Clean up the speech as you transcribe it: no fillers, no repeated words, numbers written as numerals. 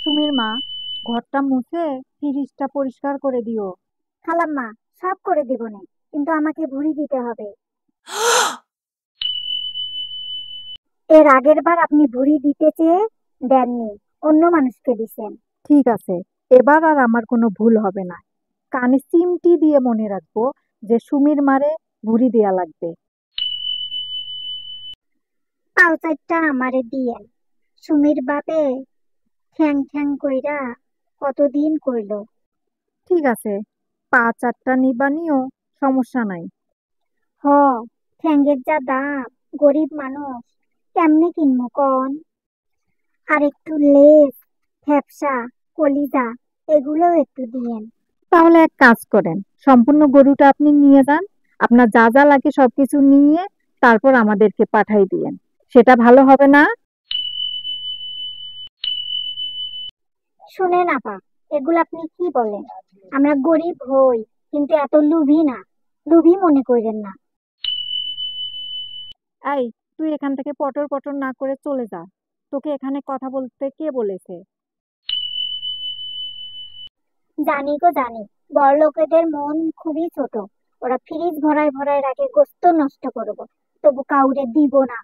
সুমির মা, ঘরটা মুছে ফ্রিজটা পরিষ্কার করে দিও। খালাম্মা, সব করে দেবনে, কিন্তু আমাকে ভুঁড়ি দিতে হবে। এর আগের বার আপনি ভুঁড়ি দিতে চেয়ে দেননি, অন্য মানুষকে দিছেন। ঠিক আছে, এবার আর আমার কোনো ভুল হবে না। কানে চিমটি দিয়ে মনে রাখবো যে সুমির মারে ভুড়ি দেয়া লাগবে। পাও চারটা আমারে দিয়েন। সুমির বাপে ঠ্যাং ঠ্যাং কইরা কতদিন কইল। ঠিক আছে, পা চারটা নিবা নিও, সমস্যা নাই। হ, ঠ্যাঙ্গের যা দাম, গরিব মানুষ কেমনে কিনবো কন? আর একটু লেজ, ফ্যাপসা, কলিজা এগুলোও একটু দিয়েন। তাহলে এক কাজ করেন, সম্পূর্ণ গরুটা আপনি নিয়ে যান। আপনার যা যা লাগে সবকিছু নিয়ে তারপর আমাদেরকে পাঠাই দিয়েন। সেটা ভালো হবে না? শুনেন আপা, এগুলো আপনি কি বলেন? আমরা গরিব হই, কিন্তু এত লুভি না। লুভি মনে করেন না। এই, তুই এখান থেকে পটর পটর না করে চলে যা। তোকে এখানে কথা বলতে কে বলেছে? জানি গো জানি, বড় লোকেদের মন খুবই ছোট। ওরা ফ্রিজ ভরায় ভরায় রাখে, গোস্ত নষ্ট করবো, তবু কাউরে দিব না।